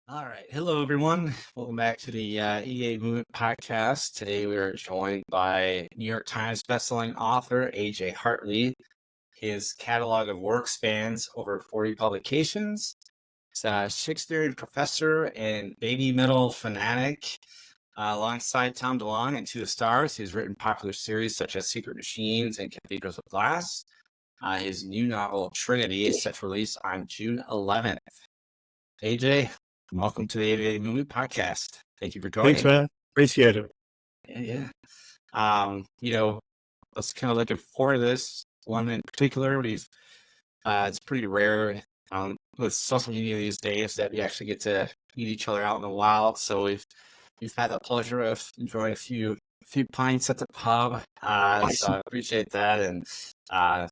All right. Hello, everyone. Welcome back to the EA Movement Podcast. Today we are joined by New York Times bestselling author AJ Hartley. His catalog of work spans over 40 publications. He's a Shakespeare professor and baby metal fanatic. Alongside Tom DeLonge and To the Stars, he's written popular series such as Secret Machines and Cathedrals of Glass. His new novel, Trinity, is set for release on June 11th. AJ, welcome to the AVA Movie Podcast. Thank you for joining. Thanks, man. Appreciate it. Yeah. Let's kind of looking forward to this one in particular. It's pretty rare with social media these days that we actually get to meet each other out in the wild. So we've had the pleasure of enjoying a few pints at the pub. So I appreciate that, and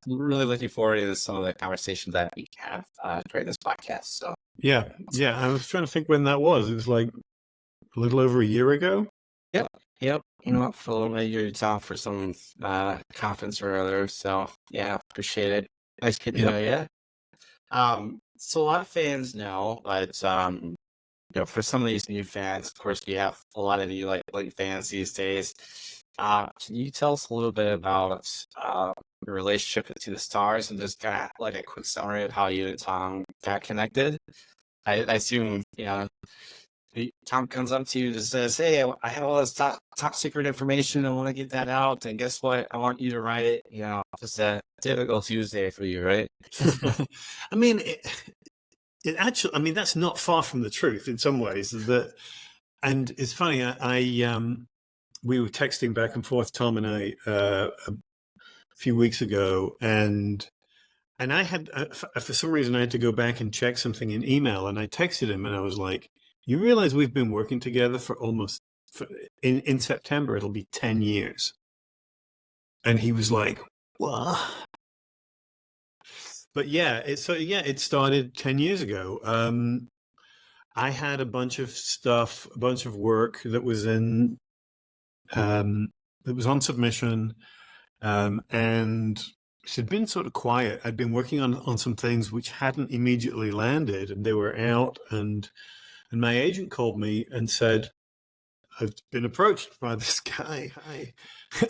really looking forward to some of the conversations that we have during this podcast. So. Yeah. I was trying to think when that was. It was like a little over a year ago. Yep. For a little bit, you're out for some conference or other. So yeah, appreciate it. Nice getting to know you. So a lot of fans know, but for some of these new fans, of course, we have a lot of you like fans these days. Can you tell us a little bit about your relationship with To the Stars and just kind of like a quick summary of how you and Tom got connected? I assume, Tom comes up to you and says, "Hey, I have all this top secret information. I want to get that out. And guess what? I want you to write it." Just a typical Tuesday for you, right? I mean, it actually, that's not far from the truth in some ways. And it's funny. We were texting back and forth, Tom and I, a few weeks ago, and I had, for some reason, I had to go back and check something in email, and I texted him, and I was like, "You realize we've been working together for in September, it'll be 10 years. And he was like, "What?" But it started 10 years ago. I had a bunch of work that was that was on submission. And it had been sort of quiet. I'd been working on some things which hadn't immediately landed, and they were out, and my agent called me and said, "I've been approached by this guy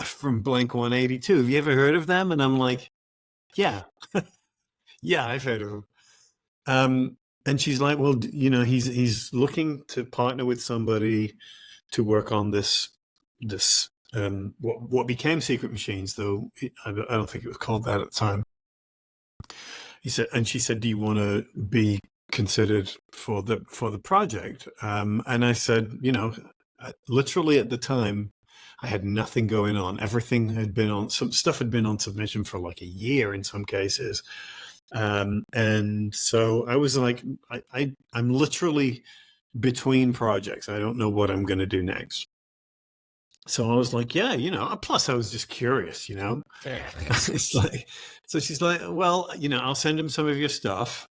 from Blink 182. Have you ever heard of them?" And I'm like, "Yeah, yeah, I've heard of them." And she's like, "Well, he's looking to partner with somebody to work on this what became Secret Machines, though I don't think it was called that at the time." She said, "Do you want to be considered for the project?" And I said, literally at the time, I had nothing going on. Everything had been on, some stuff had been on submission for like a year in some cases. And so I was like, I'm literally between projects. I don't know what I'm going to do next. So I was like, yeah, plus I was just curious, It's like, so she's like, "Well, I'll send him some of your stuff."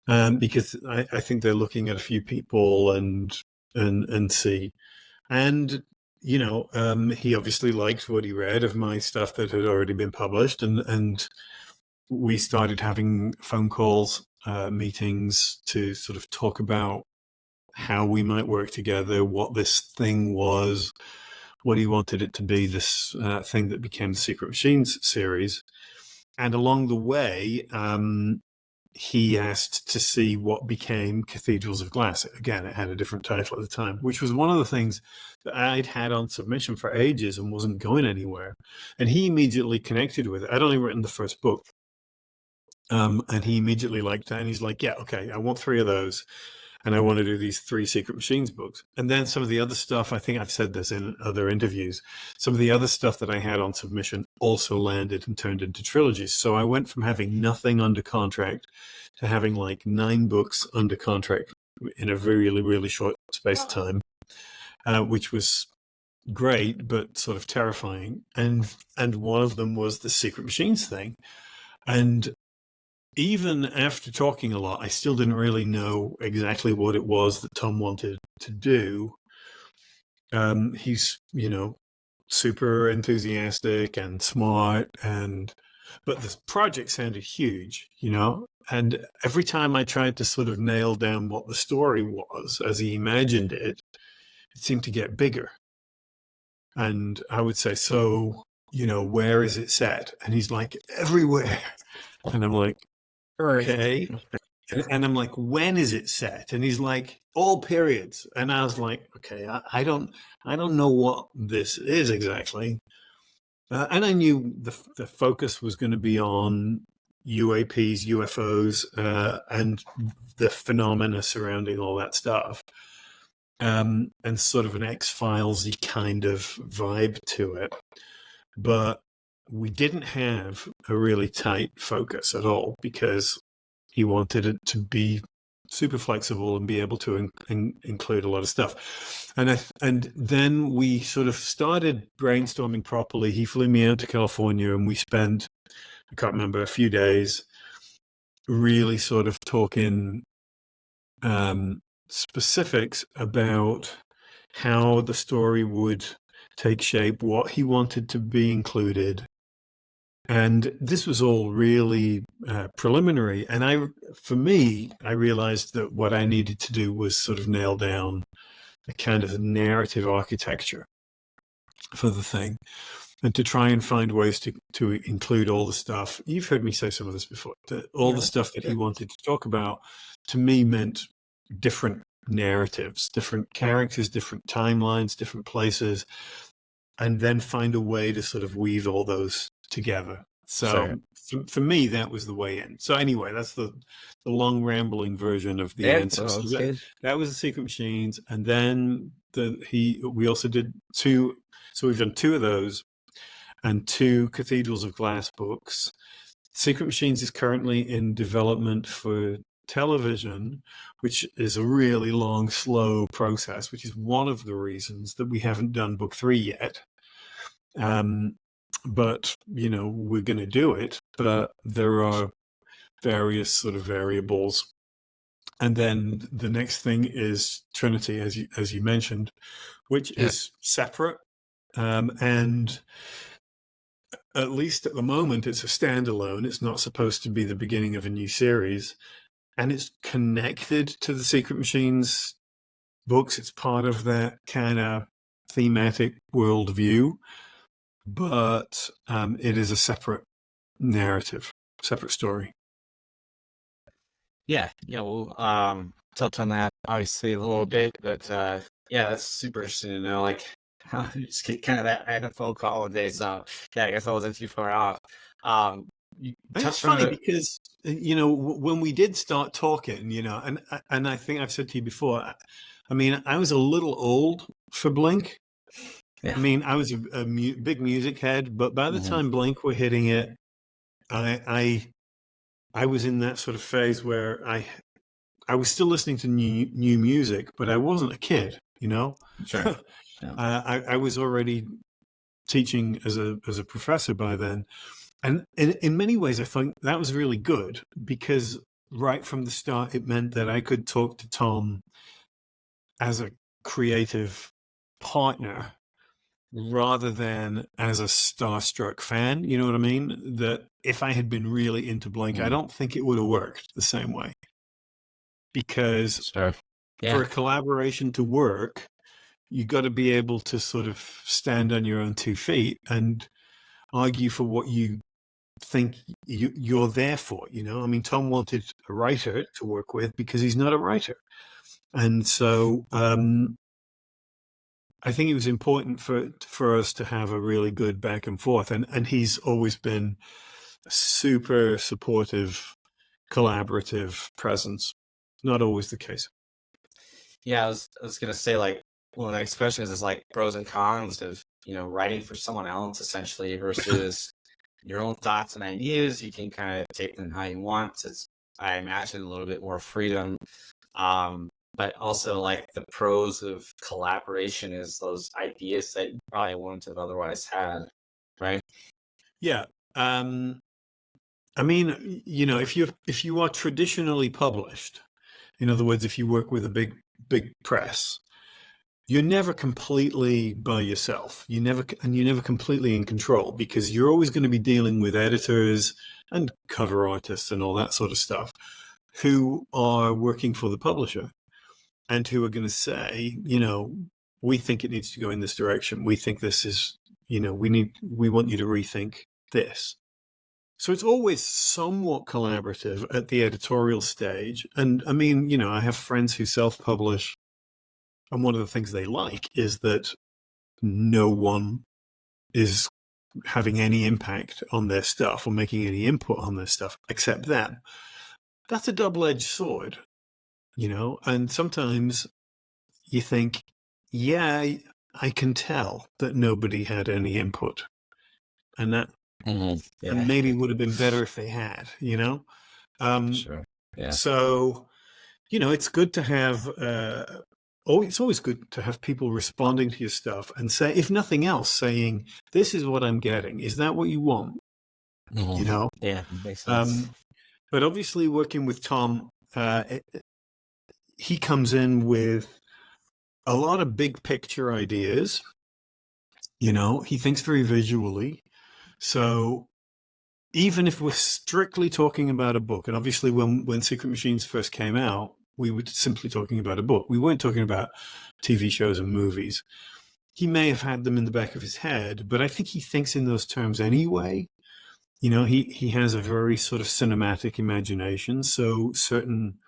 Because I think they're looking at a few people and see. And, he obviously liked what he read of my stuff that had already been published. And we started having phone calls, meetings to sort of talk about how we might work together, what this thing was, what he wanted it to be, this thing that became the Secret Machines series. And along the way, he asked to see what became Cathedrals of Glass. Again, it had a different title at the time, which was one of the things that I'd had on submission for ages and wasn't going anywhere. And he immediately connected with it. I'd only written the first book. And he immediately liked that. And he's like, "Yeah, okay, I want 3 of those. And I want to do these 3 Secret Machines books." And then some of the other stuff, I think I've said this in other interviews, some of the other stuff that I had on submission also landed and turned into trilogies. So I went from having nothing under contract to having like 9 books under contract in a really, really short space of time, which was great, but sort of terrifying. And one of them was the Secret Machines thing. And even after talking a lot, I still didn't really know exactly what it was that Tom wanted to do. He's, super enthusiastic and smart, but the project sounded huge, and every time I tried to sort of nail down what the story was as he imagined it, it seemed to get bigger. And I would say, so, where is it set? And he's like, everywhere. And I'm like, okay. And I'm like, when is it set? And he's like, all periods. And I was like, okay, I don't know what this is exactly. And I knew the focus was going to be on UAPs, UFOs, and the phenomena surrounding all that stuff. And sort of an X-Files-y kind of vibe to it. But we didn't have a really tight focus at all because he wanted it to be super flexible and be able to include a lot of stuff. And then we sort of started brainstorming properly. He flew me out to California and we spent, I can't remember, a few days really sort of talking specifics about how the story would take shape, what he wanted to be included. And this was all really preliminary. And I realized that what I needed to do was sort of nail down a kind of narrative architecture for the thing and to try and find ways to include all the stuff. You've heard me say some of this before. All the stuff that he wanted to talk about, to me, meant different narratives, different characters, different timelines, different places, and then find a way to sort of weave all those together. So for me, that was the way in. So anyway, that's the long rambling version of the answer. So that was the Secret Machines. And then we also did two. So we've done two of those and two Cathedrals of Glass books. Secret Machines is currently in development for television, which is a really long, slow process, which is one of the reasons that we haven't done book 3 yet. But, we're going to do it, but there are various sort of variables. And then the next thing is Trinity, as you mentioned, which is separate. And at least at the moment, it's a standalone. It's not supposed to be the beginning of a new series. And it's connected to the Secret Machines books. It's part of that kind of thematic worldview. But it is a separate narrative, separate story. Yeah, we'll touch on that obviously a little bit, but that's super interesting to know, like, how you just get kind of that random phone call one day. So I guess I wasn't too far off. It's funny because when we did start talking, and I think I've said to you before, I mean, I was a little old for Blink. Yeah. I mean, I was a big music head, but by the time Blink were hitting it, I was in that sort of phase where I was still listening to new music, but I wasn't a kid, Sure. Yeah. I was already teaching as a professor by then, and in many ways, I think that was really good because right from the start, it meant that I could talk to Tom as a creative partner rather than as a starstruck fan. You know what I mean? That if I had been really into Blink, I don't think it would have worked the same way. Because for a collaboration to work, you got to be able to sort of stand on your own 2 feet and argue for what you think you're there for. I mean, Tom wanted a writer to work with because he's not a writer. And so I think it was important for us to have a really good back and forth. And he's always been a super supportive, collaborative presence. Not always the case. Yeah, I was going to say, like, well, the next question is like pros and cons of, writing for someone else essentially versus your own thoughts and ideas. You can kind of take them how you want. It's, I imagine, a little bit more freedom. But also, like, the pros of collaboration is those ideas that you probably wouldn't have otherwise had, right? Yeah. I mean, if you are traditionally published, in other words, if you work with a big press, you're never completely by yourself. You're never completely in control because you're always going to be dealing with editors and cover artists and all that sort of stuff, who are working for the publisher and who are going to say, we think it needs to go in this direction. We think this is, we want you to rethink this. So it's always somewhat collaborative at the editorial stage. And I mean, I have friends who self-publish, and one of the things they like is that no one is having any impact on their stuff or making any input on their stuff except them. That's a double-edged sword, and sometimes you think, yeah, I can tell that nobody had any input, and that and maybe would have been better if they had, Sure. Yeah. So, it's good to have, it's always good to have people responding to your stuff and say, if nothing else, saying, this is what I'm getting. Is that what you want? Yeah, makes sense. But obviously working with Tom, he comes in with a lot of big picture ideas. He thinks very visually. So even if we're strictly talking about a book, and obviously when Secret Machines first came out, we were simply talking about a book. We weren't talking about TV shows and movies. He may have had them in the back of his head, but I think he thinks in those terms anyway. He has a very sort of cinematic imagination, so certain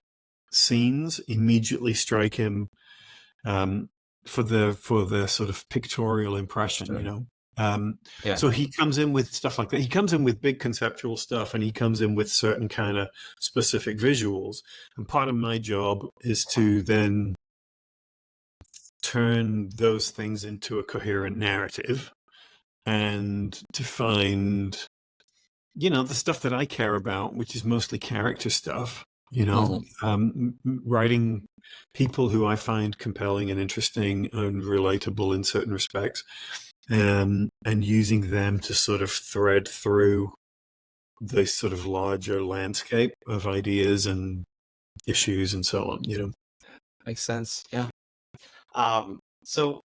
scenes immediately strike him for the sort of pictorial impression, Sure. So he comes in with stuff like that. He comes in with big conceptual stuff, and he comes in with certain kind of specific visuals. And part of my job is to then turn those things into a coherent narrative and to find, the stuff that I care about, which is mostly character stuff, writing people who I find compelling and interesting and relatable in certain respects, and using them to sort of thread through this sort of larger landscape of ideas and issues and so on, Makes sense. Yeah. So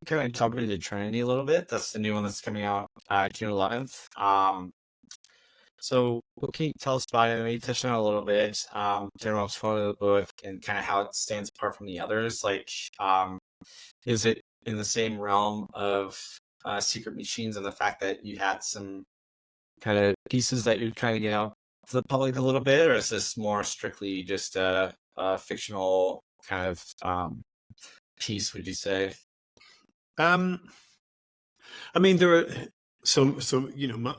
kind of talk about the Trinity a little bit. That's the new one that's coming out June 11th. So what can you tell us about it? You touched on it a little bit, general tone of the book and kind of how it stands apart from the others. Like, is it in the same realm of Secret Machines and the fact that you had some kind of pieces that you're trying to get out to the public a little bit, or is this more strictly just a fictional kind of piece, would you say? I mean, there are so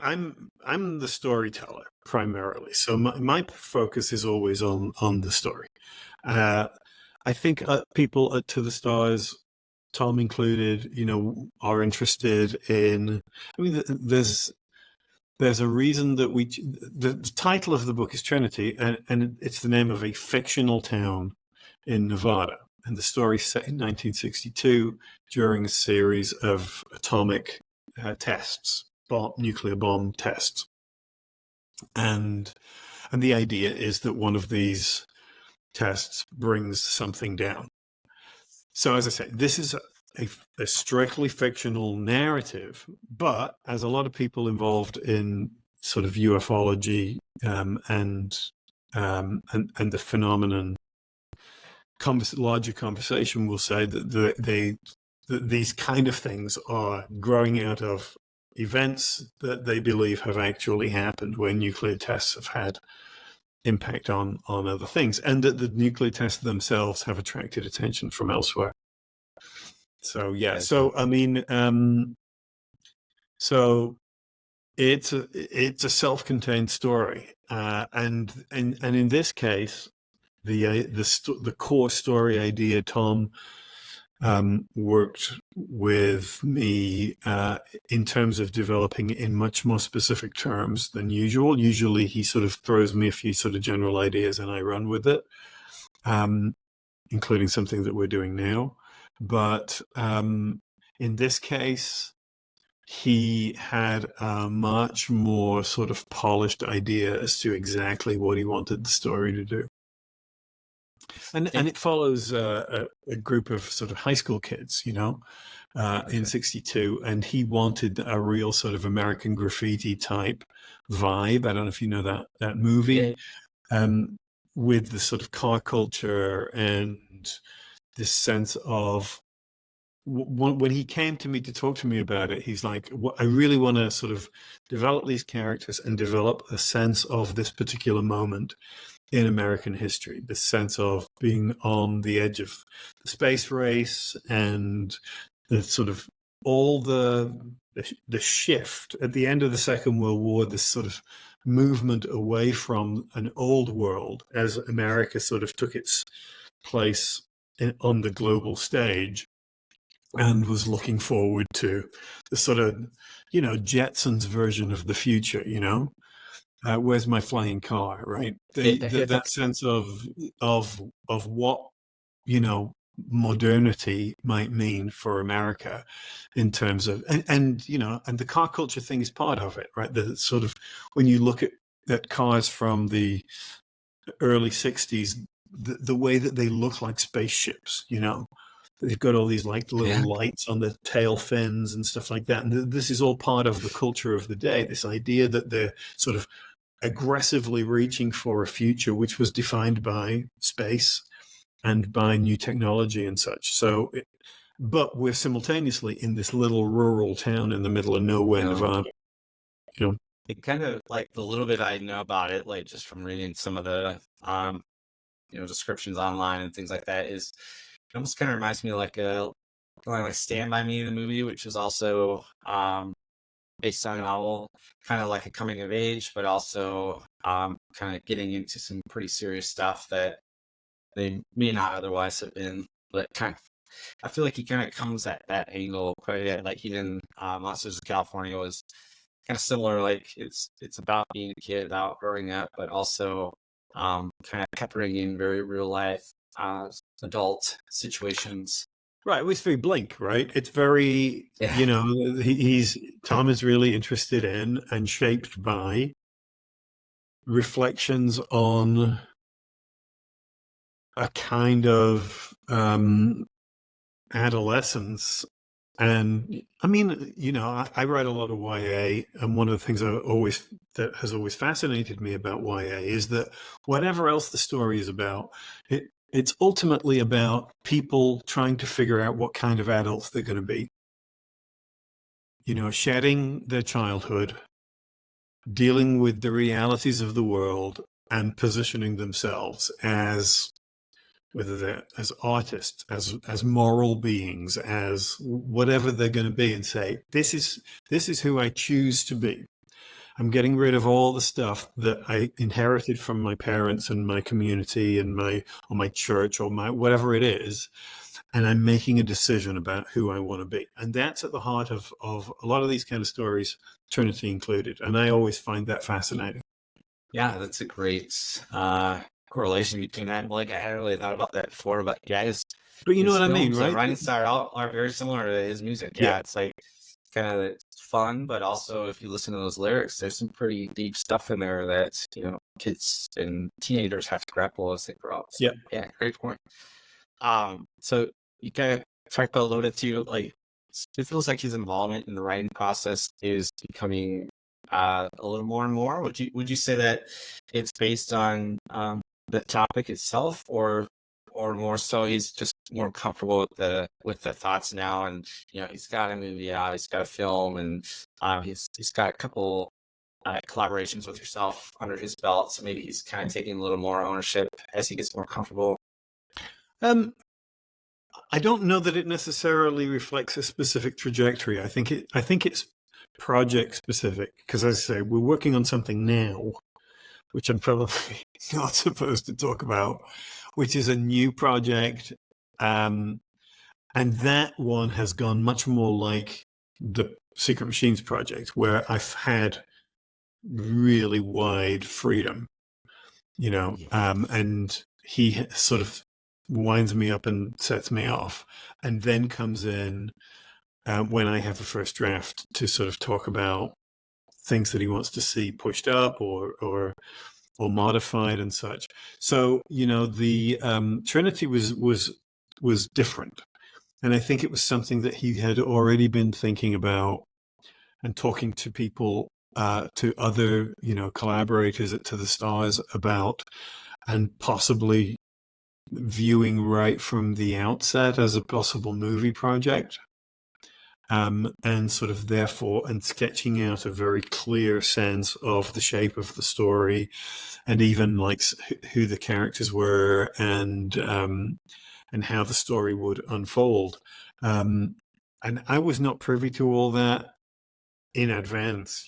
I'm the storyteller primarily, so my focus is always on the story. I think people at To the Stars, Tom included, are interested in. I mean, there's a reason that the title of the book is Trinity, and it's the name of a fictional town in Nevada. And the story's set in 1962 during a series of atomic tests, nuclear bomb tests. And the idea is that one of these tests brings something down. So as I say, this is a strictly fictional narrative, but as a lot of people involved in sort of ufology and the phenomenon, larger conversation will say that these kind of things are growing out of events that they believe have actually happened, where nuclear tests have had impact on other things, and that the nuclear tests themselves have attracted attention from elsewhere. So I mean, so it's a self-contained story, and in this case, the core story idea, Tom worked with me in terms of developing in much more specific terms than usual. Usually he sort of throws me a few sort of general ideas and I run with it, including something that we're doing now. But in this case, he had a much more sort of polished idea as to exactly what he wanted the story to do. And it follows a group of sort of high school kids, in '62, and he wanted a real sort of American Graffiti type vibe. I don't know if you know that movie, with the sort of car culture and this sense of when he came to me to talk to me about it, he's like, I really want to sort of develop these characters and develop a sense of this particular moment in American history, this sense of being on the edge of the space race and the sort of all the shift at the end of the Second World War, this sort of movement away from an old world as America sort of took its place on the global stage and was looking forward to the sort of, Jetsons version of the future, where's my flying car, right? That sense of what, modernity might mean for America in terms of, and the car culture thing is part of it, right? The sort of, when you look at cars from the early 60s, the way that they look like spaceships, they've got all these like little lights on the tail fins and stuff like that. And this is all part of the culture of the day, this idea that they're sort of aggressively reaching for a future which was defined by space and by new technology and such. So, but we're simultaneously in this little rural town in the middle of nowhere, Nevada. It kind of, like, the little bit I know about it, like just from reading some of the descriptions online and things like that, is it almost kind of reminds me of like Stand By Me, the movie, which is also based on a novel, kind of like a coming of age, but also kind of getting into some pretty serious stuff that they may not otherwise have been. But I feel like he kind of comes at that angle quite, like even Monsters of California was kind of similar. Like it's about being a kid, about growing up, but also kind of peppering in very real life adult situations. Right, it's very Blink, right? It's very, Tom is really interested in and shaped by reflections on a kind of adolescence. And I mean, I write a lot of YA, and one of the things that has always fascinated me about YA is that whatever else the story is about, it's ultimately about people trying to figure out what kind of adults they're going to be. Shedding their childhood, dealing with the realities of the world, and positioning themselves as, whether they're as artists, as moral beings, as whatever they're going to be, and say, this is who I choose to be. I'm getting rid of all the stuff that I inherited from my parents and my community and my church or my whatever it is, and I'm making a decision about who I want to be. And that's at the heart of a lot of these kind of stories, Trinity included. And I always find that fascinating. Yeah, that's a great correlation between that and Blake. I hadn't really thought about that before, but but you know what I mean, right? Writing style are very similar to his music. Yeah, it's like kind of fun, but also if you listen to those lyrics, there's some pretty deep stuff in there that kids and teenagers have to grapple as they grow up. So, yeah, great point. So you kind of talked about a little bit too, like it feels like his involvement in the writing process is becoming a little more and more. Would you say that it's based on the topic itself, or more so he's just more comfortable with the thoughts now, and he's got a movie out, he's got a film, and he's got a couple collaborations with yourself under his belt, so maybe he's kind of taking a little more ownership as he gets more comfortable? I don't know that it necessarily reflects a specific trajectory. I think it's project specific, because as I say, we're working on something now, which I'm probably not supposed to talk about, which is a new project. And that one has gone much more like the Secret Machines project, where I've had really wide freedom, and he sort of winds me up and sets me off, and then comes in when I have a first draft to sort of talk about things that he wants to see pushed up or or modified and such. So, the Trinity was different. And I think it was something that he had already been thinking about and talking to people, to other, collaborators at To the Stars about, and possibly viewing right from the outset as a possible movie project. And sort of therefore, and sketching out a very clear sense of the shape of the story, and even like who the characters were, and how the story would unfold. And I was not privy to all that in advance.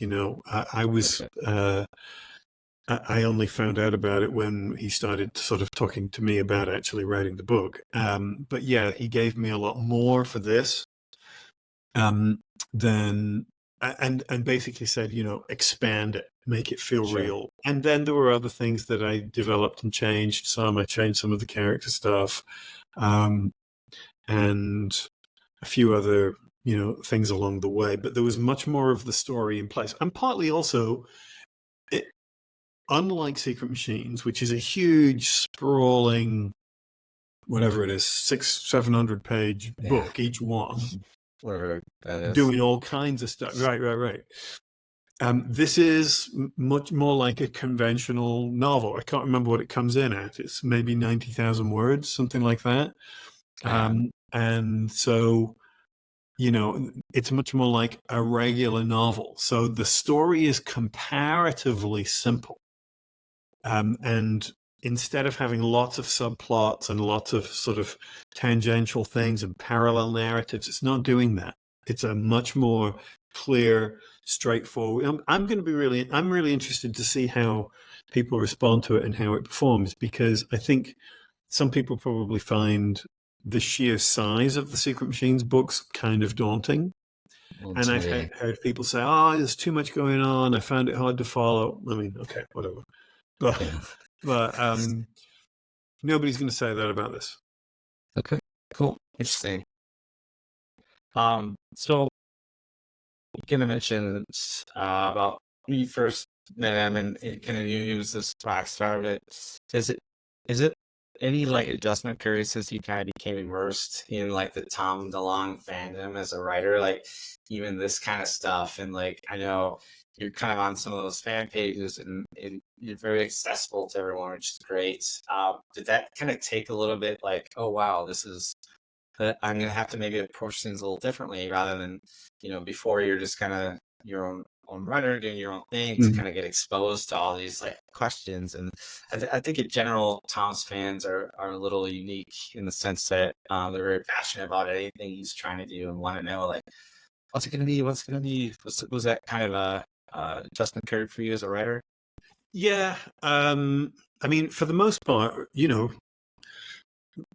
I was. I only found out about it when he started sort of talking to me about actually writing the book. But yeah, he gave me a lot more for this. Then and basically said, expand it, make it feel real. And then there were other things that I developed and changed some. I changed some of the character stuff, and a few other, things along the way. But there was much more of the story in place. And partly also, unlike Secret Machines, which is a huge, sprawling, whatever it is, 600-700 page book, each one. Whatever that is. Doing all kinds of stuff. Right. This is much more like a conventional novel. I can't remember what it comes in at. It's maybe 90,000 words, something like that. And so, it's much more like a regular novel. So the story is comparatively simple. And instead of having lots of subplots and lots of sort of tangential things and parallel narratives, it's not doing that. It's a much more clear, straightforward. I'm really interested to see how people respond to it and how it performs, because I think some people probably find the sheer size of the Secret Machines books kind of daunting. And I've heard people say, "Oh, there's too much going on. I found it hard to follow." I mean, okay, whatever. But nobody's going to say that about this. Okay, cool, interesting. So you kind of mentioned about when you first met him, and it kind of use this rock star of it. Is it any like adjustment period since you kind of became immersed in like the Tom DeLonge fandom as a writer, like even this kind of stuff? And like, I know you're kind of on some of those fan pages, and you're very accessible to everyone, which is great. Did that kind of take a little bit like, oh wow, this is, I'm going to have to maybe approach things a little differently, rather than, before you're just kind of your own runner doing your own thing, to kind of get exposed to all these like questions. And I think in general, Tom's fans are a little unique in the sense that they're very passionate about anything he's trying to do and want to know like, what's it going to be? What's going to be? Was that kind of a adjustment period for you as a writer? Yeah. I mean, for the most part,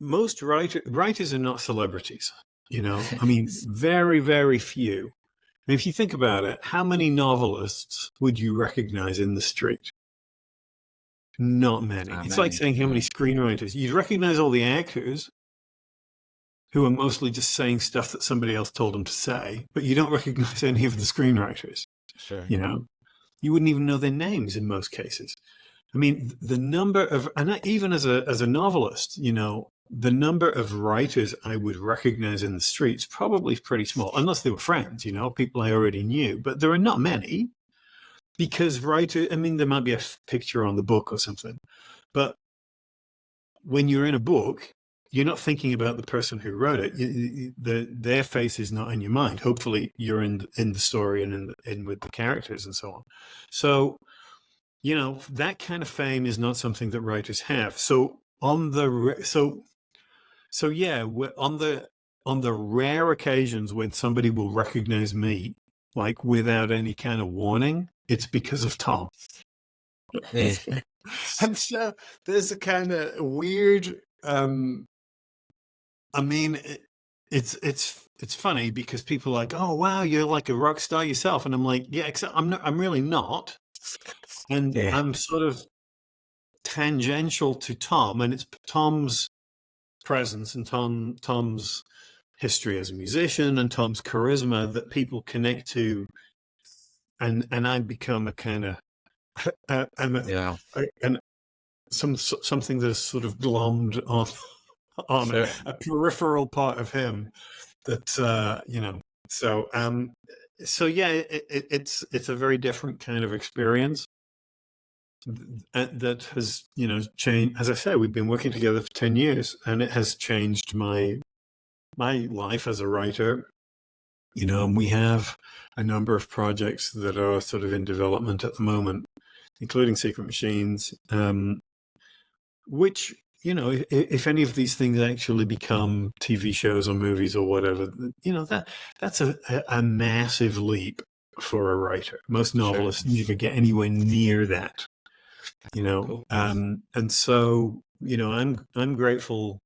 most writers are not celebrities, I mean, very, very few. And if you think about it, how many novelists would you recognize in the street? Not many. It's like saying how many screenwriters. You'd recognize all the actors who are mostly just saying stuff that somebody else told them to say, but you don't recognize any of the screenwriters. Sure. You wouldn't even know their names in most cases. I mean, the number of, and even as a novelist, the number of writers I would recognize in the streets probably pretty small, unless they were friends, people I already knew. But there are not many, because there might be a picture on the book or something. But when you're in a book, you're not thinking about the person who wrote it. Their face is not in your mind. Hopefully, you're in the story and in with the characters and so on. So, that kind of fame is not something that writers have. So on the rare occasions when somebody will recognize me, like without any kind of warning, it's because of Tom. And so there's a kind of weird. I mean, it's funny because people are like, "Oh wow, you're like a rock star yourself," and I'm like, "Yeah, except I'm really not." And I'm sort of tangential to Tom, and it's Tom's presence and Tom's history as a musician and Tom's charisma that people connect to, and I become a kind of and Yeah. and something that's sort of glommed on Sure. a peripheral part of him that So yeah, it's a very different kind of experience that has changed. As I say, we've been working together for 10 years, and it has changed my life as a writer. And we have a number of projects that are sort of in development at the moment, including Secret Machines, which, if any of these things actually become TV shows or movies or whatever, that's a massive leap for a writer. Most Sure. novelists never get anywhere near that, Cool. and so, I'm grateful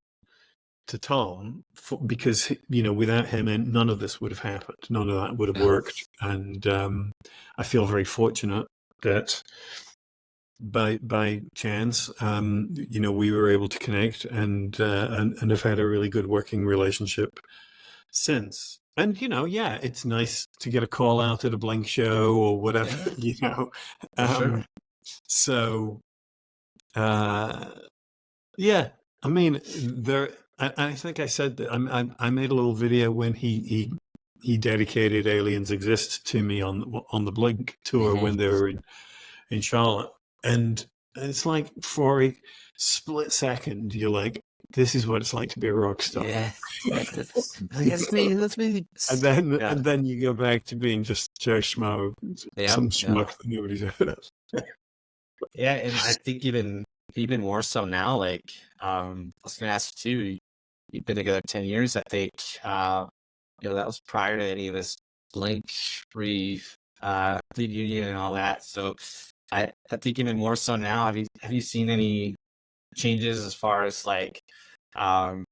to Tom because, without him, none of this would have happened. None of that would have Yeah. worked. And I feel very fortunate that by chance, we were able to connect and have had a really good working relationship since. And, yeah, it's nice to get a call out at a Blink show or whatever, For sure. So, yeah, I mean, I think I said that I made a little video when he dedicated Aliens Exist to me on the Blink tour when they were in Charlotte, and it's like for a split second you're like, this is what it's like to be a rock star. Yeah. That's me. That's me. And then you go back to being just Joe Schmo, some schmuck that nobody's heard of. Yeah, and I think even more so now, like, I was gonna ask too, you've been together 10 years, I think. That was prior to any of this Blink reunion and all that. So I think even more so now, have you seen any changes as far as like, um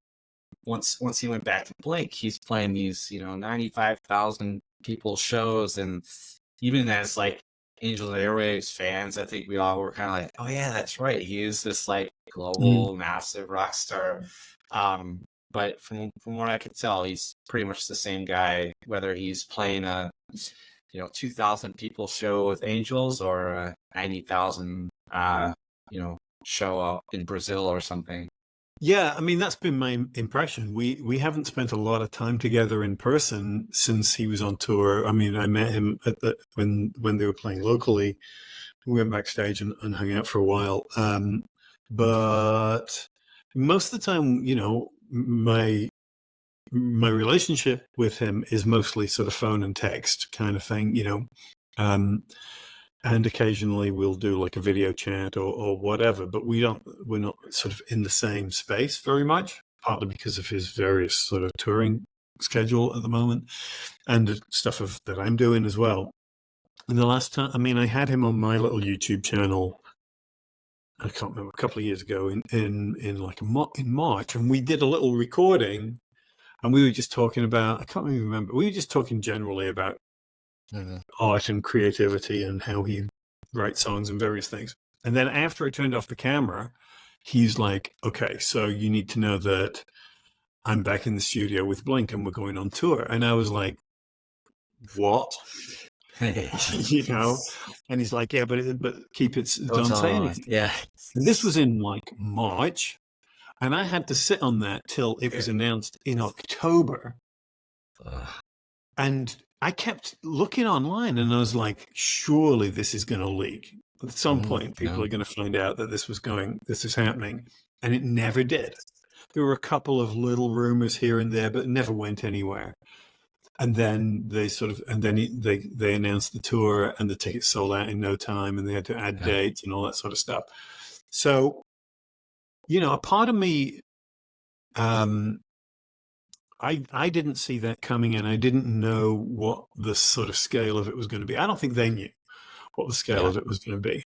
once he went back to Blink, he's playing these, 95,000 people shows, and even as like Angels and Airwaves fans, I think we all were kind of like, oh yeah, that's right. He is this like global, massive rock star. But from what I could tell, he's pretty much the same guy, whether he's playing a 2,000 people show with Angels or a 90,000 show out in Brazil or something. Yeah, I mean, that's been my impression. We haven't spent a lot of time together in person since he was on tour. I mean, I met him when they were playing locally. We went backstage and hung out for a while. But most of the time, my relationship with him is mostly sort of phone and text kind of thing, and occasionally we'll do like a video chat or whatever, but we're not sort of in the same space very much, partly because of his various sort of touring schedule at the moment and stuff that I'm doing as well. And the last time, I mean, I had him on my little YouTube channel, I can't remember, a couple of years ago in March, and we did a little recording, and we were just talking about, I can't even remember, we were just talking generally about art and creativity and how he writes songs and various things. And then after I turned off the camera, he's like, okay, so you need to know that I'm back in the studio with Blink and we're going on tour. And I was like, what? And he's like, yeah, but keep it, don't say anything. Yeah. And this was in like March, and I had to sit on that till it was announced in October. And I kept looking online, and I was like, surely this is going to leak. At some point, people are going to find out that this is happening. And it never did. There were a couple of little rumors here and there, but it never went anywhere. And then they they announced the tour, and the tickets sold out in no time, and they had to add dates and all that sort of stuff. So, a part of me, I didn't see that coming, and I didn't know what the sort of scale of it was going to be. I don't think they knew what the scale of it was going to be,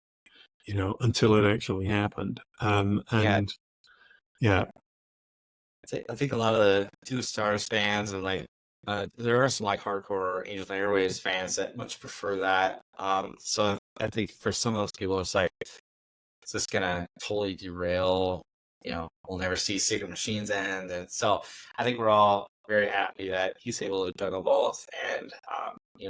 until it actually happened. I think a lot of the Two Stars fans and like there are some like hardcore Angels and Airwaves fans that much prefer that. So I think for some of those people, it's like, is this gonna totally derail? We'll never see Secret Machines end, and so I think we're all very happy that he's able to juggle both, and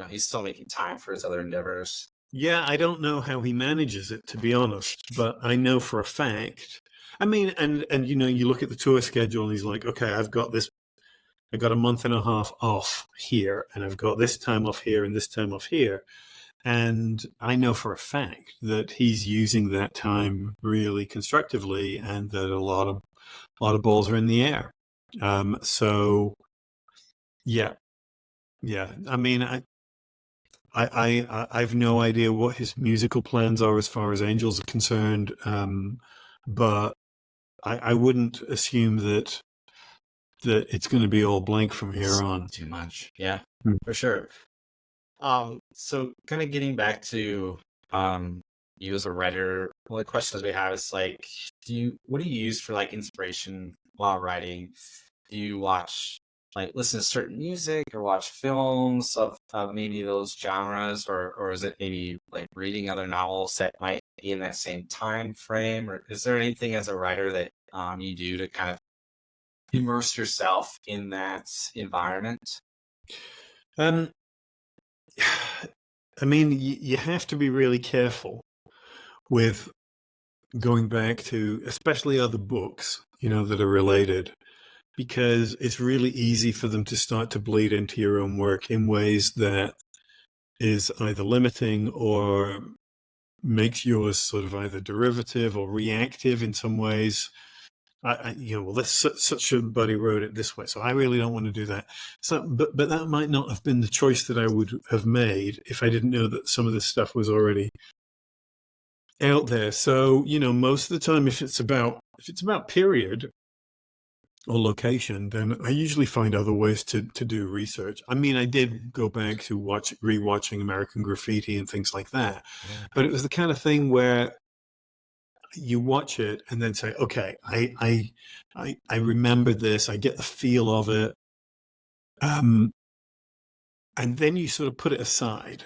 he's still making time for his other endeavors. Yeah, I don't know how he manages it, to be honest, but I know for a fact. I mean, and you look at the tour schedule, and he's like, okay, I got a month and a half off here, and I've got this time off here and this time off here. And I know for a fact that he's using that time really constructively, and that a lot of balls are in the air. So yeah, yeah. I mean, I've no idea what his musical plans are as far as Angels are concerned, but I wouldn't assume that it's going to be all blank from here on. Too much. Yeah, Hmm. for sure. So kind of getting back to you as a writer, one of the questions we have is like, what do you use for like inspiration while writing? Do you listen to certain music or watch films of maybe those genres, or is it maybe like reading other novels that might be in that same time frame? Or is there anything as a writer that you do to kind of immerse yourself in that environment? Um, I mean, you have to be really careful with going back to, especially other books, that are related, because it's really easy for them to start to bleed into your own work in ways that is either limiting or makes yours sort of either derivative or reactive in some ways. Well, this such a buddy wrote it this way, so I really don't want to do that. So, but that might not have been the choice that I would have made if I didn't know that some of this stuff was already out there. So, most of the time, if it's about period or location, then I usually find other ways to do research. I mean, I did go back to rewatching American Graffiti and things like that, but it was the kind of thing where you watch it and then say, okay, I remember this, I get the feel of it, and then you sort of put it aside.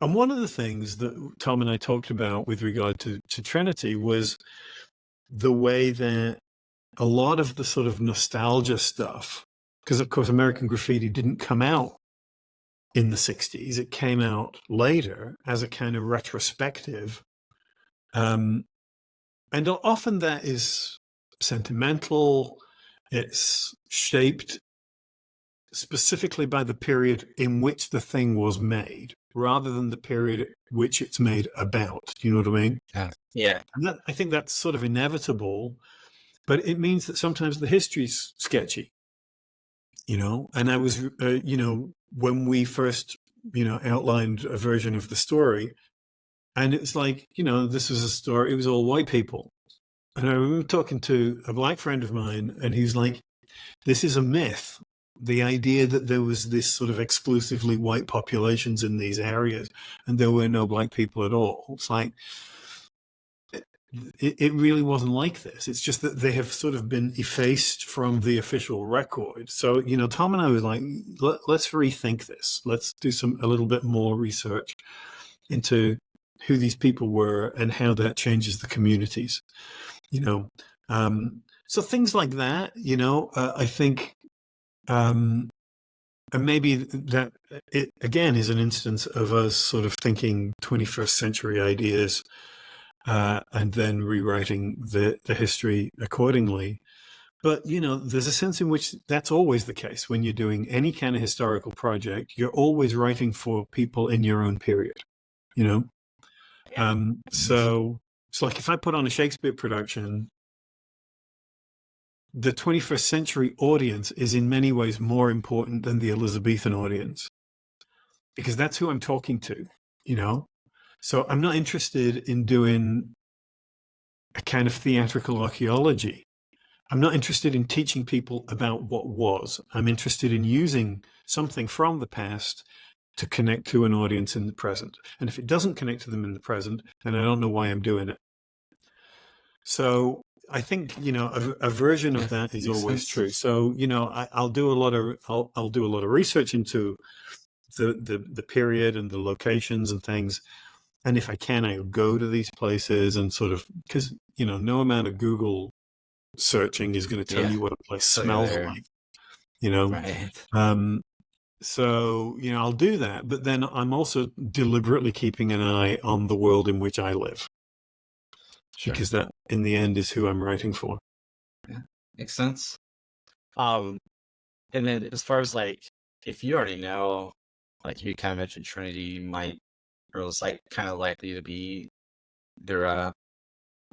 And one of the things that Tom and I talked about with regard to Trinity was the way that a lot of the sort of nostalgia stuff, because of course American Graffiti didn't come out in the 60s, it came out later as a kind of retrospective. And often that is sentimental. It's shaped specifically by the period in which the thing was made, rather than the period which it's made about. Do you know what I mean? Yeah. And I think that's sort of inevitable, but it means that sometimes the history's sketchy, And I was, when we first, outlined a version of the story, and it's like, this was a story, it was all white people. And I remember talking to a black friend of mine, and he's like, this is a myth. The idea that there was this sort of exclusively white populations in these areas and there were no black people at all. It's like, it really wasn't like this. It's just that they have sort of been effaced from the official record. So, Tom and I was like, let's rethink this. Let's do a little bit more research into who these people were and how that changes the communities. So things like that, I think, and maybe that it again is an instance of us sort of thinking 21st century ideas, and then rewriting the history accordingly. But, there's a sense in which that's always the case when you're doing any kind of historical project. You're always writing for people in your own period, So it's like if I put on a Shakespeare production, the 21st century audience is in many ways more important than the Elizabethan audience, because that's who I'm talking to, So I'm not interested in doing a kind of theatrical archaeology. I'm not interested in teaching people about what was. I'm interested in using something from the past to connect to an audience in the present. And if it doesn't connect to them in the present, then I don't know why I'm doing it. So I think, a version of that is always true. So, I'll do a lot of research into the period and the locations and things. And if I can, I'll go to these places and sort of, because, no amount of Google searching is going to tell you what a place smells like, Right. So, I'll do that, but then I'm also deliberately keeping an eye on the world in which I live, because that, in the end, is who I'm writing for. Yeah, makes sense. And then as far as like, if you already know, like you kind of mentioned Trinity might, or was like kind of likely to be either a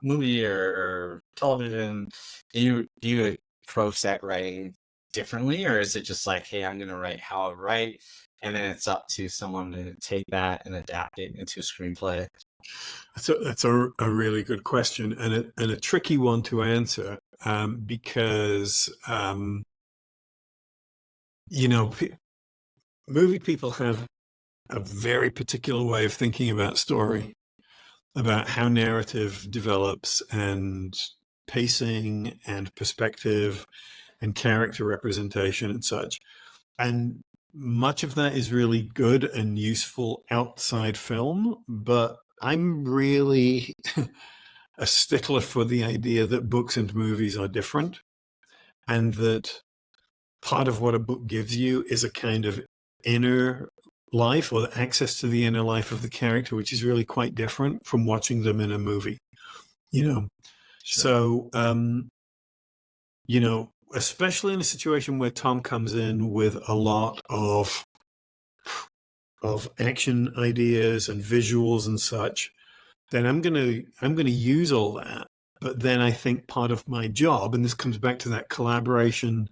movie or television, do you approach that writing differently, or is it just like, hey, I'm gonna write how I write, and then it's up to someone to take that and adapt it into a screenplay? That's a really good question, and a tricky one to answer, because movie people have a very particular way of thinking about story, about how narrative develops, and pacing and perspective and character representation and such. And much of that is really good and useful outside film, but I'm really a stickler for the idea that books and movies are different, and that part of what a book gives you is a kind of inner life, or access to the inner life of the character, which is really quite different from watching them in a movie. Sure. So especially in a situation where Tom comes in with a lot of action ideas and visuals and such, then I'm gonna use all that. But then I think part of my job, and this comes back to that collaboration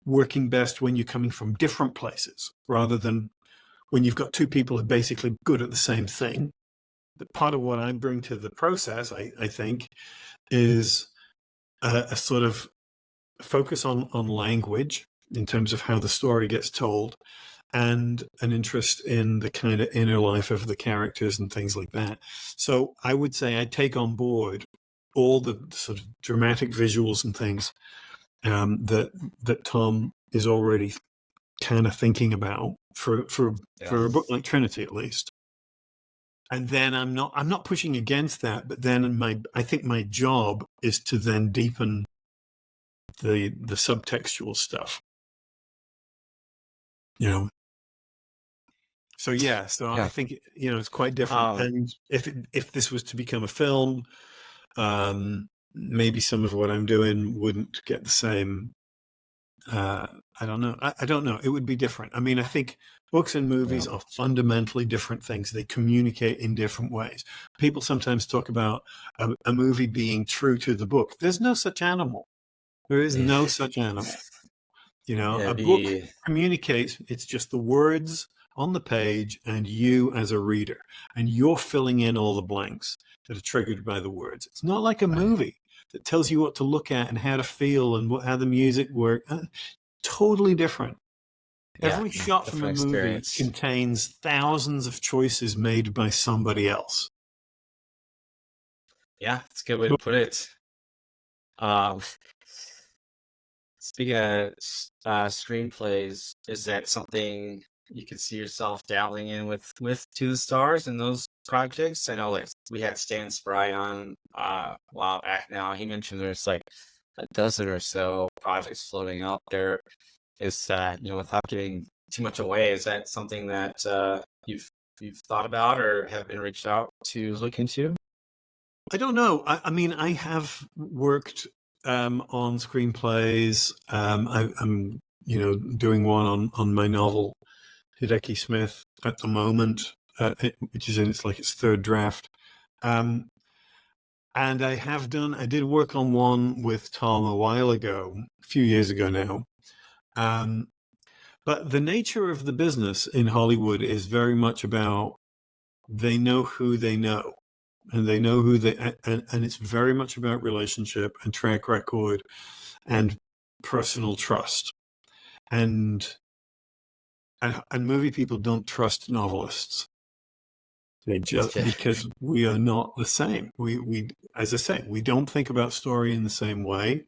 working best when you're coming from different places rather than when you've got two people who are basically good at the same thing. But part of what I bring to the process, I think, is a sort of focus on language in terms of how the story gets told, and an interest in the kind of inner life of the characters and things like that. So I would say I take on board all the sort of dramatic visuals and things that Tom is already kind of thinking about for a book like Trinity, at least. And then I'm not pushing against that, but then I think my job is to then deepen the subtextual stuff. So I think it's quite different. And if this was to become a film, maybe some of what I'm doing wouldn't get the same. I don't know. I don't know. It would be different. I mean, I think books and movies are fundamentally different things. They communicate in different ways. People sometimes talk about a movie being true to the book. There's no such animal. There is no such animal. A book communicates. It's just the words on the page and you as a reader, and you're filling in all the blanks that are triggered by the words. It's not like a movie that tells you what to look at and how to feel and how the music works. Totally different. Every shot from a movie contains thousands of choices made by somebody else. Yeah, that's a good way to put it. Speaking of screenplays, is that something you could see yourself dabbling in with To the Stars and those projects? I know like we had Stan Spry on a while back now. He mentioned there's like a dozen or so projects floating out there. Is without giving too much away, is that something that you've thought about or have been reached out to look into? I don't know. I mean, I have worked on screenplays. I'm doing one on my novel Hideki Smith at the moment, which is in its third draft. And I did work on one with Tom a while ago, a few years ago now. But the nature of the business in Hollywood is very much about they know who they know, and they know who and it's very much about relationship and track record and personal trust. And movie people don't trust novelists. They just because we are not the same. We as I say, we don't think about story in the same way.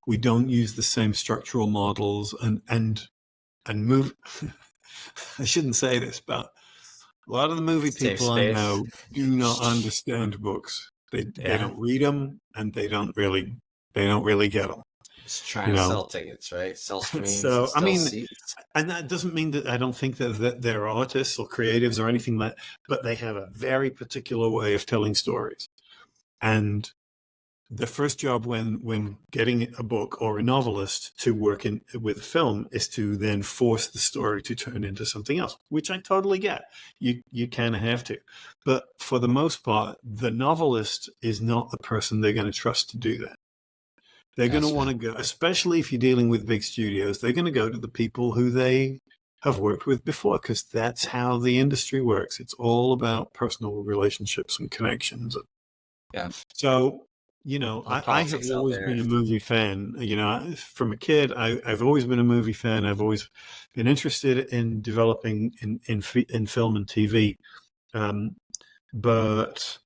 We don't use the same structural models and move. I shouldn't say this, but a lot of the movie people I know do not understand books. They don't read them, and they don't really get them. Just trying you to know. sell tickets, right? Sell streams and So, I sell mean, seats. and that doesn't mean that I don't think that they're artists or creatives or anything like, but they have a very particular way of telling stories. And the first job when getting a book or a novelist to work in with film is to then force the story to turn into something else, which I totally get. You kind of have to, but for the most part, the novelist is not the person they're going to trust to do that. They're going to Gotcha. want to go, especially if you're dealing with big studios, they're going to go to the people who they have worked with before, because that's how the industry works. It's all about personal relationships and connections. Yeah. So, A lot of I have politics out always there. been a movie fan. From a kid, I've always been a movie fan. I've always been interested in developing in film and TV. Um, but,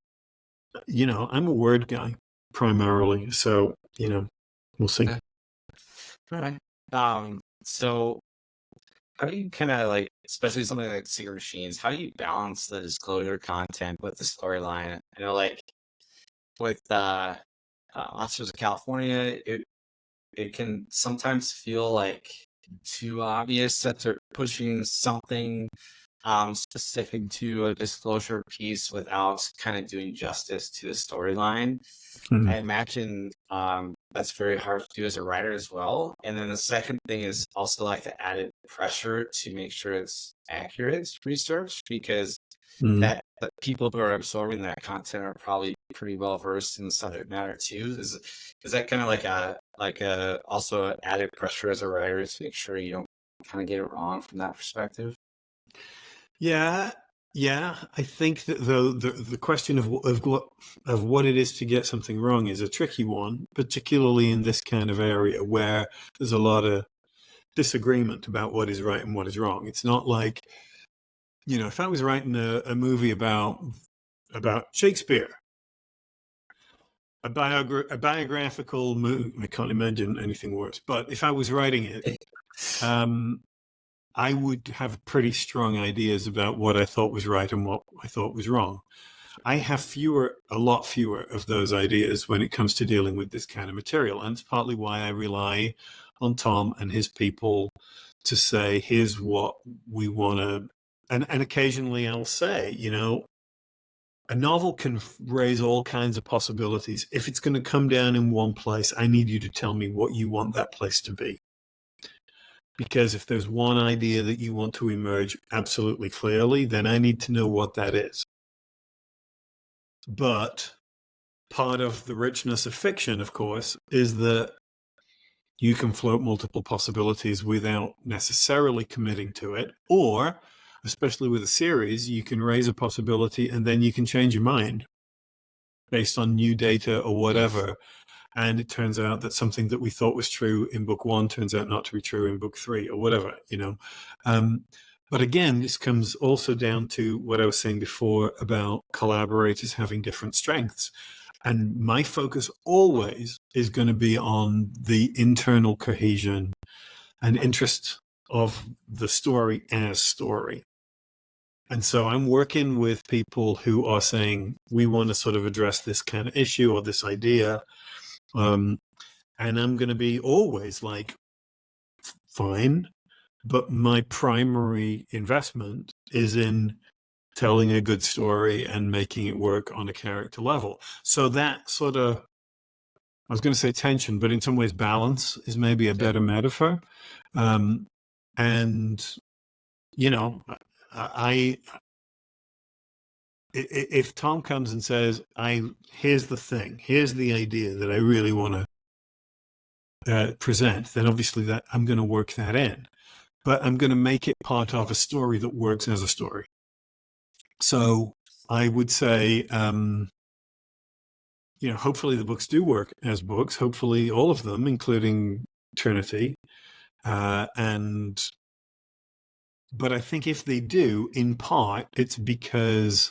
I'm a word guy primarily. So, we'll see. Yeah. All right. So how do you kind of like, especially something like Secret Machines, how do you balance the disclosure content with the storyline? I know, like with Monsters of California, it can sometimes feel like too obvious that they're pushing something specific to a disclosure piece without kind of doing justice to the storyline. I Mhm. imagine that's very hard to do as a writer as well. And then the second thing is also like the added pressure to make sure it's accurate research, because Mhm. that people who are absorbing that content are probably pretty well versed in the subject matter too. Is that kind of like a also added pressure as a writer to make sure you don't kind of get it wrong from that perspective? Yeah, yeah. I think that the question of what it is to get something wrong is a tricky one, particularly in this kind of area where there's a lot of disagreement about what is right and what is wrong. It's not like, if I was writing a movie about Shakespeare, a biographical movie, I can't imagine anything worse. But if I was writing it, um, I would have pretty strong ideas about what I thought was right and what I thought was wrong. I have a lot fewer of those ideas when it comes to dealing with this kind of material. And it's partly why I rely on Tom and his people to say, here's what we want to. And occasionally I'll say, a novel can raise all kinds of possibilities. If it's going to come down in one place, I need you to tell me what you want that place to be. Because if there's one idea that you want to emerge absolutely clearly, then I need to know what that is. But part of the richness of fiction, of course, is that you can float multiple possibilities without necessarily committing to it. Or, especially with a series, you can raise a possibility and then you can change your mind based on new data or whatever. And it turns out that something that we thought was true in book one turns out not to be true in book three or whatever. But again, this comes also down to what I was saying before about collaborators having different strengths. And my focus always is going to be on the internal cohesion and interest of the story as story. And so I'm working with people who are saying, we want to sort of address this kind of issue or this idea. And I'm going to be always like, fine, but my primary investment is in telling a good story and making it work on a character level. So that sort of, I was going to say tension, but in some ways balance is maybe a better metaphor. And, you know, I, if Tom comes and says, here's the thing, here's the idea that I really want to present, then obviously that I'm going to work that in, but I'm going to make it part of a story that works as a story. So I would say, hopefully the books do work as books, hopefully all of them, including Trinity. But I think if they do, in part, it's because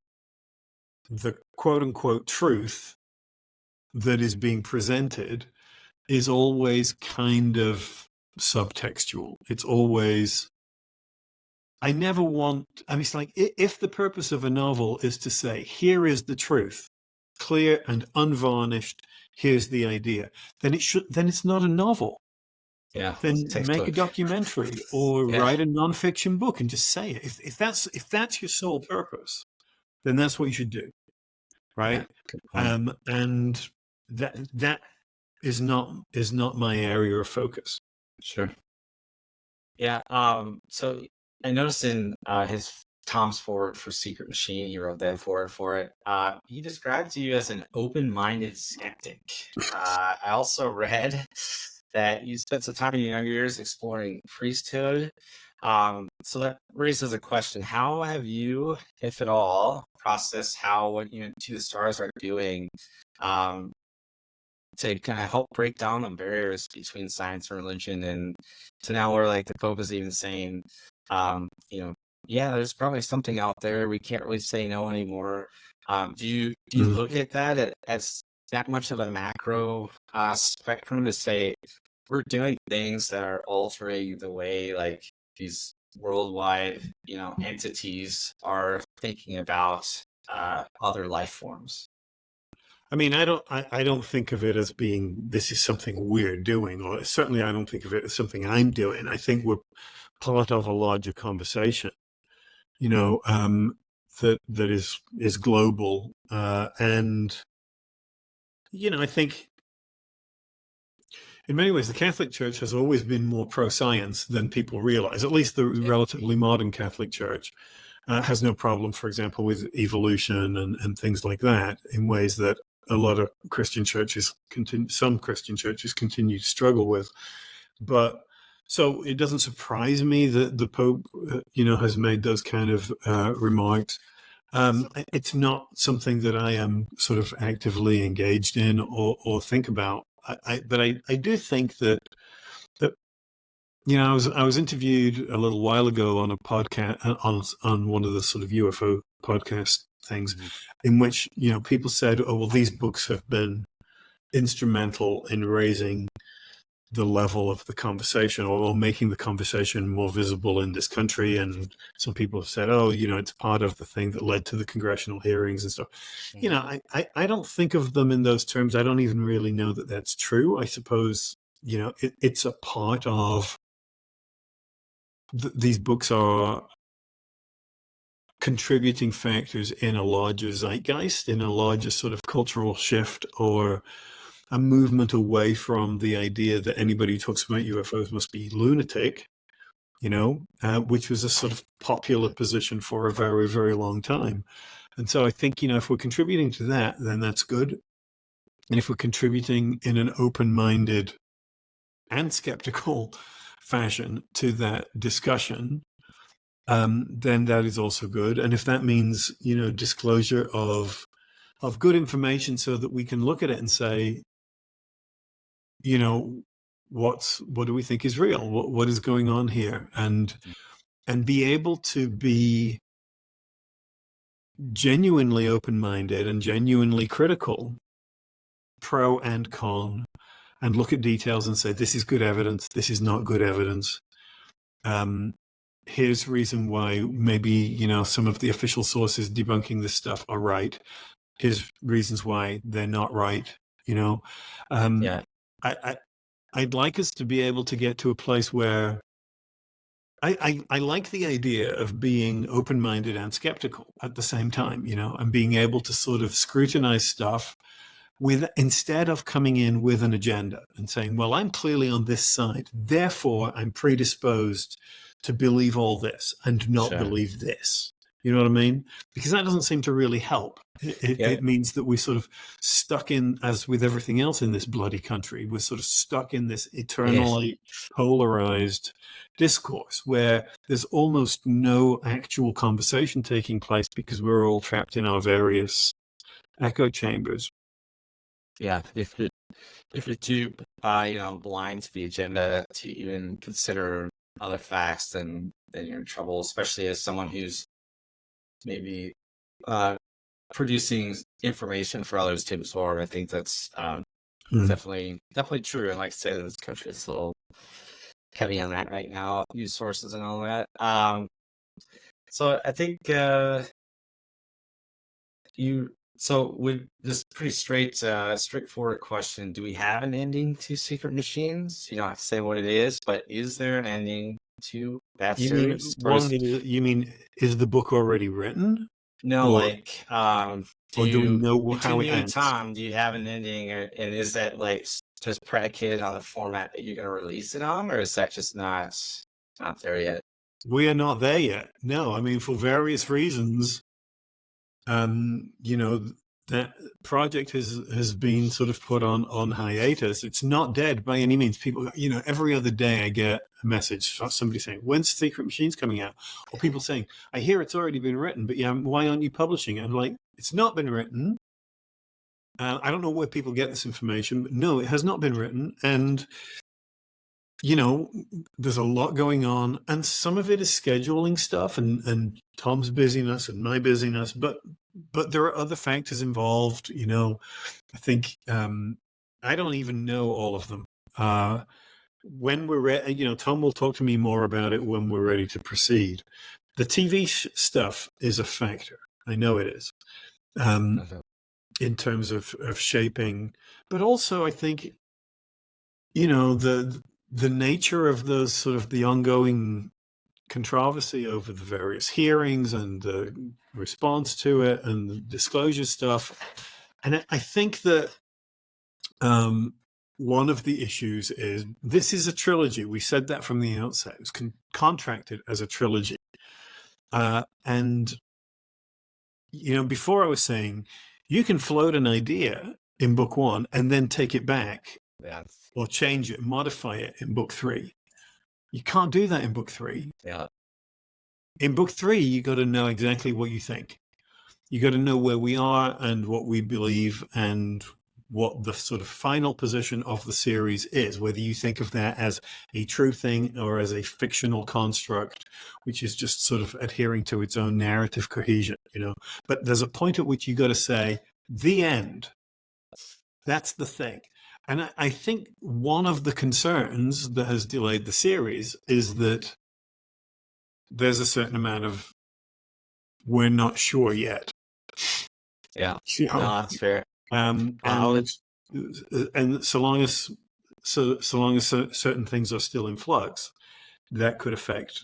the quote unquote truth that is being presented is always kind of subtextual. It's always, it's like if the purpose of a novel is to say, here is the truth, clear and unvarnished, here's the idea. Then it's not a novel. Yeah. Then make a Textbook. documentary or Yeah. write a nonfiction book and just say it. If that's your sole purpose, then that's what you should do, Yeah. right? Good point. And that is not my area of focus. Sure. Yeah. So I noticed in his Tom's forward for Secret Machine, he wrote that forward for it. He describes you as an open-minded skeptic. I also read that you spent some time in your younger years exploring priesthood. So that raises a question: how have you, if at all, processed how what you To the Stars are doing? Um, to kind of help break down the barriers between science and religion, and so now we're like the Pope is even saying, you know, yeah, there's probably something out there. We can't really say no anymore. Do you look at that as that much of a macro spectrum to say we're doing things that are altering the way like these worldwide entities are thinking about other life forms? I mean, I don't think of it as being this is something we're doing, or certainly I don't think of it as something I'm doing. I think we're part of a larger conversation, you know, that is global, and I think in many ways the Catholic Church has always been more pro science than people realize. At least the relatively modern Catholic Church has no problem, for example, with evolution and things like that, in ways that a lot of Christian churches some Christian churches continue to struggle with. But so it doesn't surprise me that the Pope, has made those kind of remarks. It's not something that I am sort of actively engaged in or think about. But I do think that I was interviewed a little while ago on a podcast on one of the sort of UFO podcast things, in which people said, "Oh, well, these books have been instrumental in raising the level of the conversation or making the conversation more visible in this country." And some people have said, "Oh, it's part of the thing that led to the congressional hearings and stuff." I don't think of them in those terms. I don't even really know that that's true. I suppose it's a part of these books are contributing factors in a larger zeitgeist, in a larger sort of cultural shift or a movement away from the idea that anybody who talks about UFOs must be lunatic, which was a sort of popular position for a very, very long time. And so I think, if we're contributing to that, then that's good. And if we're contributing in an open-minded and skeptical fashion to that discussion, then that is also good. And if that means, disclosure of good information so that we can look at it and say, what do we think is real? What is going on here? And be able to be genuinely open-minded and genuinely critical, pro and con, and look at details and say, this is good evidence, this is not good evidence. Here's reason why maybe, some of the official sources debunking this stuff are right. Here's reasons why they're not right, Yeah. I'd like us to be able to get to a place where I like the idea of being open-minded and skeptical at the same time, and being able to sort of scrutinize stuff instead of coming in with an agenda and saying, well, I'm clearly on this side, therefore I'm predisposed to believe all this and not believe this. You know what I mean? Because that doesn't seem to really help. It means that we're sort of stuck in, as with everything else in this bloody country, we're sort of stuck in this eternally polarized discourse where there's almost no actual conversation taking place because we're all trapped in our various echo chambers. Yeah, if you're too blind to the agenda to even consider other facts, then you're in trouble, especially as someone who's maybe producing information for others to absorb. I think that's definitely true. And like I said, this country is a little heavy on that right now, news sources and all that. So I think you So with this pretty straightforward question, do we have an ending to Secret Machines? You don't have to say what it is, but is there an ending to that You mean series? Or is is the book already written, no or like do we know how it continuing ends? Tom, do you have an ending and is that like just predicated on the format that you're gonna release it on, or is that just not there yet? We are not there yet. No, I mean, for various reasons, you know, that project has been sort of put on hiatus. It's not dead by any means. People, every other day I get a message from somebody saying, "When's Secret Machines coming out?" Or people saying, "I hear it's already been written, but yeah, why aren't you publishing it?" I'm like, "It's not been written." I don't know where people get this information, but no, it has not been written. And there's a lot going on, and some of it is scheduling stuff and Tom's busyness and my busyness, but there are other factors involved. I think I don't even know all of them. When we're ready, Tom will talk to me more about it when we're ready to proceed. The TV stuff is a factor. I know it is, in terms of shaping, but also I think the nature of those sort of the ongoing controversy over the various hearings and the response to it and the disclosure stuff. And I think that one of the issues is this is a trilogy. We said that from the outset. It was contracted as a trilogy. And, before I was saying you can float an idea in book one and then take it back. Or change it, modify it in book 3. You can't do that in book 3. Yeah. In book 3, you got to know exactly what you think. You got to know where we are and what we believe and what the sort of final position of the series is, whether you think of that as a true thing or as a fictional construct, which is just sort of adhering to its own narrative cohesion, But there's a point at which you got to say, the end. That's the thing. And I think one of the concerns that has delayed the series is that there's a certain amount of we're not sure yet. Yeah, no, that's fair. And so long as certain things are still in flux, that could affect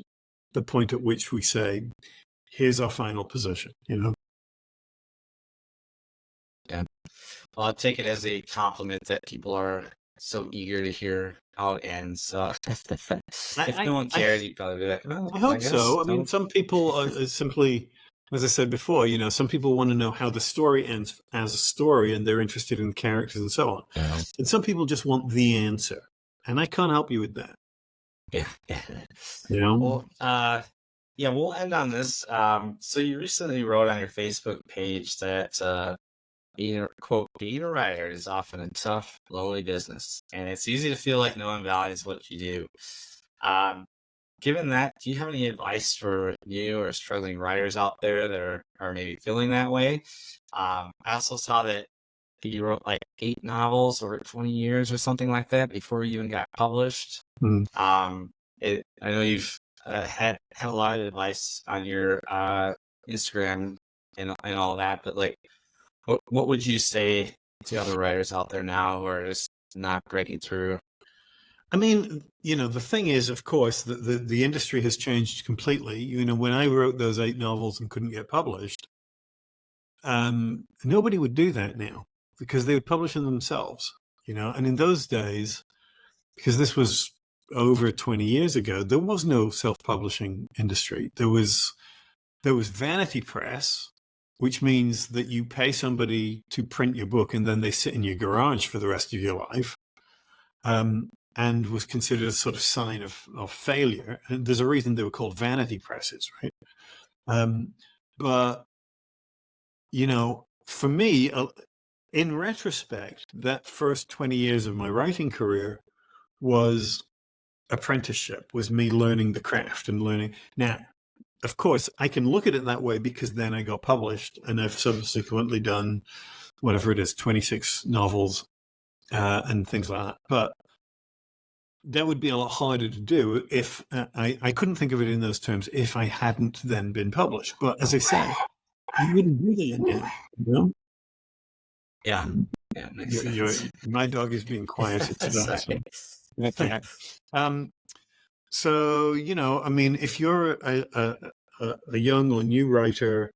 the point at which we say, "Here's our final position." Yeah. Well, I'll take it as a compliment that people are so eager to hear how it ends. So if no one cares, you'd probably be like, well, I hope so. I no. mean, some people are simply, as I said before, some people want to know how the story ends as a story and they're interested in the characters and so on. Yeah. And some people just want the answer. And I can't help you with that. Yeah. Well, yeah, we'll end on this. So you recently wrote on your Facebook page that being a writer is often a tough, lonely business, and it's easy to feel like no one values what you do. Given that, do you have any advice for new or struggling writers out there that are maybe feeling that way? I also saw that you wrote like 8 novels over 20 years or something like that before you even got published. I know you've had a lot of advice on your Instagram and all that, but like, what would you say to other writers out there now who are just not breaking through? I mean, the thing is, of course, the industry has changed completely. When I wrote those 8 novels and couldn't get published, nobody would do that now because they would publish them themselves, And in those days, because this was over 20 years ago, there was no self-publishing industry. There was vanity press, which means that you pay somebody to print your book and then they sit in your garage for the rest of your life, and was considered a sort of sign of failure. And there's a reason they were called vanity presses, right? But, for me, in retrospect, that first 20 years of my writing career was apprenticeship, was me learning the craft and learning. Now, of course, I can look at it that way because then I got published and I've subsequently done whatever it is, 26 novels and things like that. But that would be a lot harder to do if I couldn't think of it in those terms if I hadn't then been published. But as I say, you wouldn't do that now, Yeah. Yeah, makes sense. My dog is being quieted today. Sorry. Okay. So, I mean, if you're a young or new writer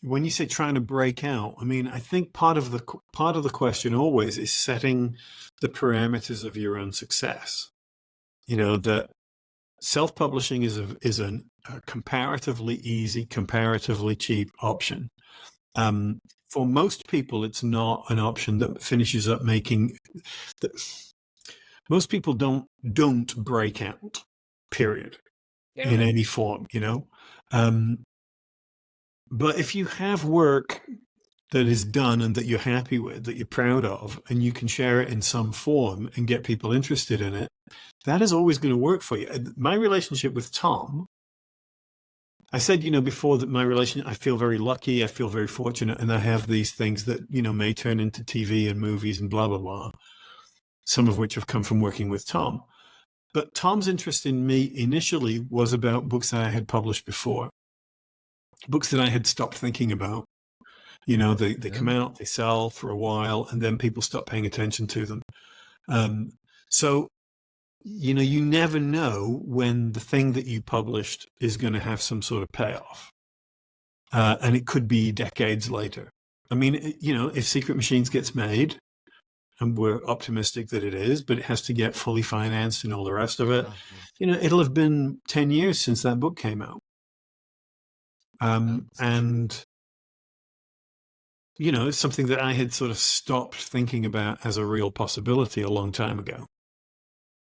when you say trying to break out, I mean, I think part of the question always is setting the parameters of your own success. That self-publishing is a comparatively easy, comparatively cheap option. For most people, it's not an option that finishes up making. Most people don't break out, period, in any form. But if you have work that is done and that you're happy with, that you're proud of, and you can share it in some form and get people interested in it, that is always going to work for you. My relationship with Tom, I said, before that I feel very lucky, I feel very fortunate, and I have these things that, may turn into TV and movies and blah, blah, blah, some of which have come from working with Tom. But Tom's interest in me initially was about books that I had published before, books that I had stopped thinking about. They come out, they sell for a while, and then people stop paying attention to them. So, you never know when the thing that you published is going to have some sort of payoff. And it could be decades later. I mean, if Secret Machines gets made, and we're optimistic that it is, but it has to get fully financed and all the rest of it, it'll have been 10 years since that book came out. And it's something that I had sort of stopped thinking about as a real possibility a long time ago.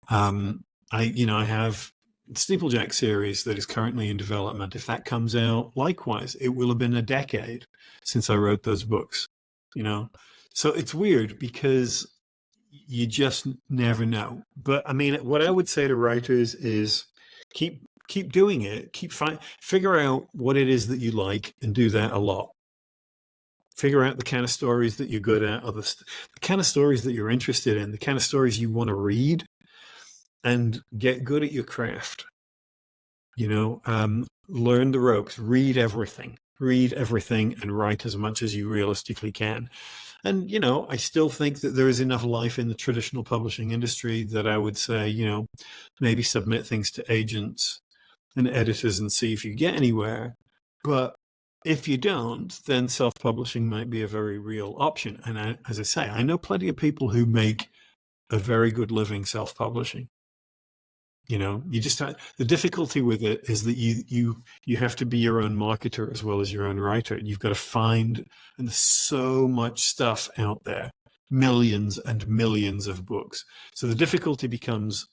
I have Steeplejack series that is currently in development. If that comes out, likewise, it will have been a decade since I wrote those books, So it's weird because you just never know. But I mean, what I would say to writers is keep doing it, figure out what it is that you like and do that a lot. Figure out the kind of stories that you're good at, or the kind of stories that you're interested in, the kind of stories you want to read, and get good at your craft. Learn the ropes, read everything, and write as much as you realistically can. And, I still think that there is enough life in the traditional publishing industry that I would say, maybe submit things to agents and editors and see if you get anywhere. But if you don't, then self-publishing might be a very real option. And as I say, I know plenty of people who make a very good living self-publishing. You just the difficulty with it is that you have to be your own marketer as well as your own writer. You've got to find, and there's so much stuff out there, millions and millions of books. So the difficulty becomes,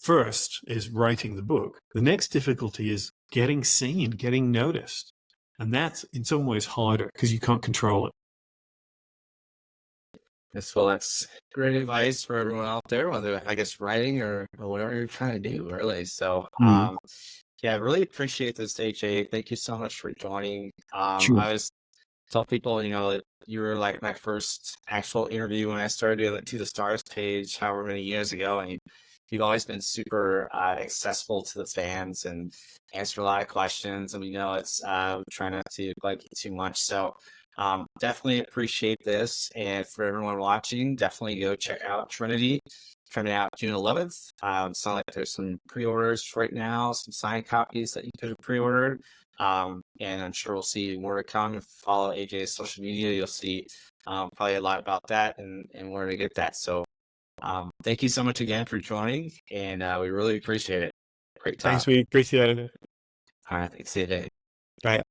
first is writing the book. The next difficulty is getting seen, getting noticed. And that's in some ways harder because you can't control it. Yes, well, that's great advice for everyone out there, whether I guess writing or whatever you're trying to do, really. So, yeah, I really appreciate this, AJ. Thank you so much for joining. Sure. I always tell people, you were like my first actual interview when I started doing the To the Stars page, however many years ago, and you've always been super accessible to the fans and answer a lot of questions. And we know it's try not to like you too much, so. Definitely appreciate this, and for everyone watching, definitely go check out Trinity, coming out June 11th. It's not like there's some pre-orders right now, some signed copies that you could have pre-ordered, and I'm sure we'll see more to come. If you follow AJ's social media, you'll see probably a lot about that and where to get that. So thank you so much again for joining, and we really appreciate it. Great talk. Thanks, we appreciate it. All right, thanks, AJ. Bye.